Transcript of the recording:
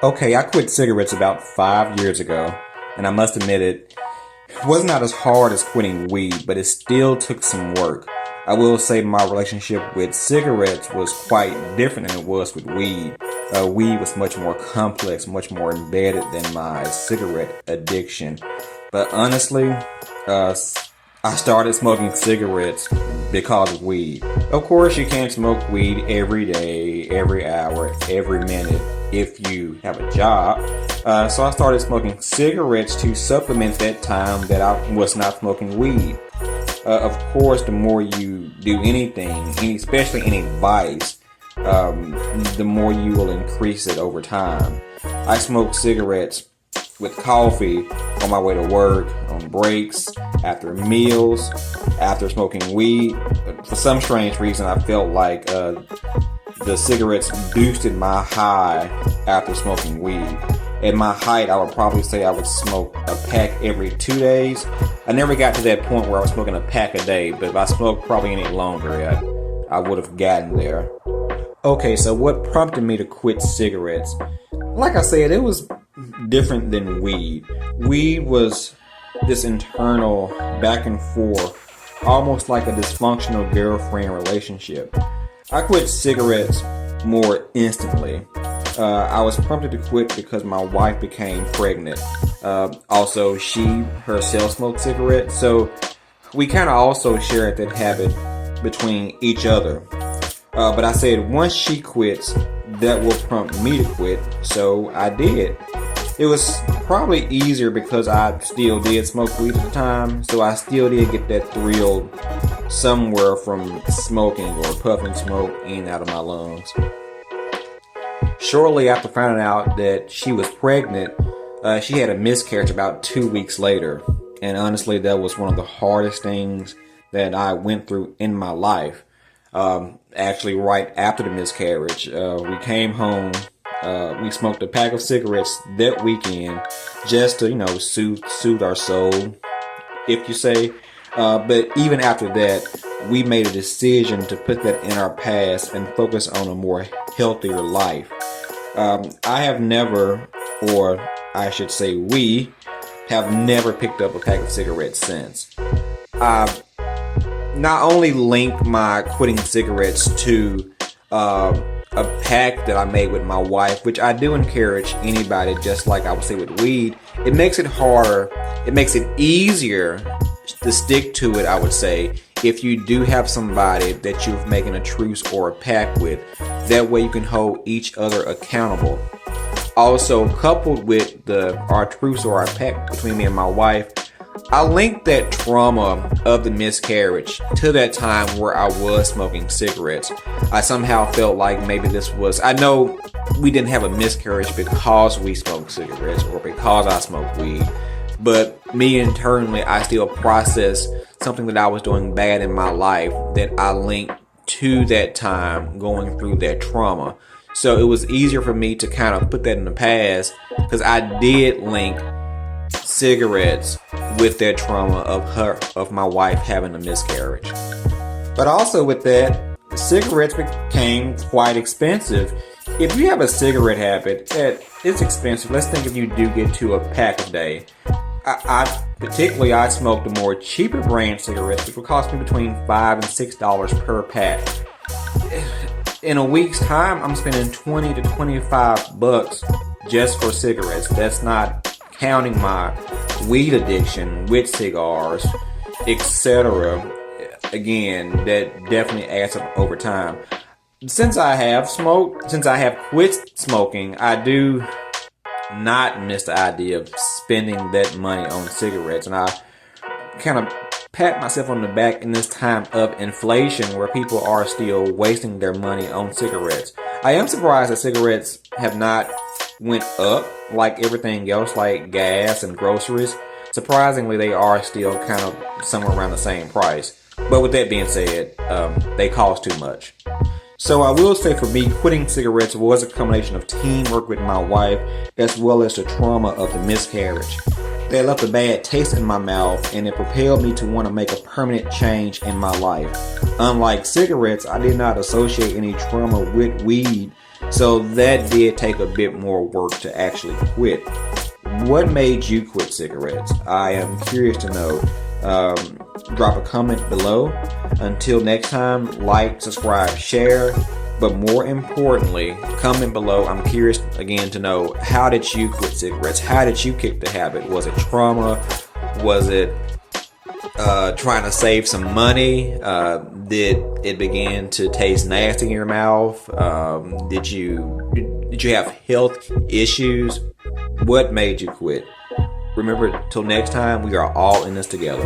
Okay, I quit cigarettes about 5 years ago, and I must admit it was not as hard as quitting weed, but it still took some work. I will say my relationship with cigarettes was quite different than it was with weed. Weed was much more complex, much more embedded than my cigarette addiction. But honestly, I started smoking cigarettes because of weed. Of course, you can't smoke weed every day, every hour, every minute if you have a job. So I started smoking cigarettes to supplement that time that I was not smoking weed. Of course, the more you do anything, especially any vice, the more you will increase it over time. I smoke cigarettes with coffee on my way to work, on breaks, after meals, after smoking weed. For some strange reason, I felt like the cigarettes boosted my high after smoking weed. At my height, I would probably say I would smoke a pack every 2 days. I never got to that point where I was smoking a pack a day, but if I smoked probably any longer, I would have gotten there. Okay, so what prompted me to quit cigarettes? Like I said, it was different than weed. Weed was this internal back and forth, almost like a dysfunctional girlfriend relationship. I quit cigarettes more instantly. I was prompted to quit because my wife became pregnant. Also, she herself smoked cigarettes, so we kind of also shared that habit between each other. But I said once she quits, that will prompt me to quit, so I did. It was probably easier because I still did smoke weed at the time, so I still did get that thrill somewhere from smoking or puffing smoke in and out of my lungs. Shortly after finding out that she was pregnant, she had a miscarriage about 2 weeks later. And honestly, that was one of the hardest things that I went through in my life. Actually, right after the miscarriage, we came home. We smoked a pack of cigarettes that weekend just to, soothe our soul, if you say. But even after that, we made a decision to put that in our past and focus on a more healthier life. I have never, or I should say we, have never picked up a pack of cigarettes since. I not only link my quitting cigarettes to a pact that I made with my wife, which I do encourage anybody, just like I would say with weed. It makes it harder, it makes it easier to stick to it, I would say, if you do have somebody that you're making a truce or a pact with. That way you can hold each other accountable. Also, coupled with our truce or our pact between me and my wife, I linked that trauma of the miscarriage to that time where I was smoking cigarettes. I somehow felt like maybe I know we didn't have a miscarriage because we smoked cigarettes or because I smoked weed, but me internally, I still processed something that I was doing bad in my life that I linked to that time going through that trauma. So it was easier for me to kind of put that in the past because I did link cigarettes with that trauma of my wife having a miscarriage. But also with that, cigarettes became quite expensive. If you have a cigarette habit, it's expensive. Let's think if you do get to a pack a day. I smoked the more cheaper brand cigarettes, which would cost me between $5 and $6 per pack. In a week's time, I'm spending $20 to $25 just for cigarettes. That's not counting my weed addiction with cigars, etc. Again, that definitely adds up over time. Since I have quit smoking, I do not miss the idea of spending that money on cigarettes, and I kind of pat myself on the back in this time of inflation where people are still wasting their money on cigarettes. I am surprised that cigarettes have not went up like everything else, like gas and groceries. Surprisingly, they are still kind of somewhere around the same price. But with that being said, they cost too much. So I will say for me, quitting cigarettes was a combination of teamwork with my wife as well as the trauma of the miscarriage. That left a bad taste in my mouth, and it propelled me to want to make a permanent change in my life. Unlike cigarettes, I did not associate any trauma with weed, So that did take a bit more work to actually quit. What made you quit cigarettes? I am curious to know. Drop a comment below. Until next time, like, subscribe, share. But more importantly, comment below. I'm curious again to know, how did you quit cigarettes? How did you kick the habit? Was it trauma? Was it trying to save some money? Did it begin to taste nasty in your mouth? Did you have health issues? What made you quit? Remember, till next time, we are all in this together.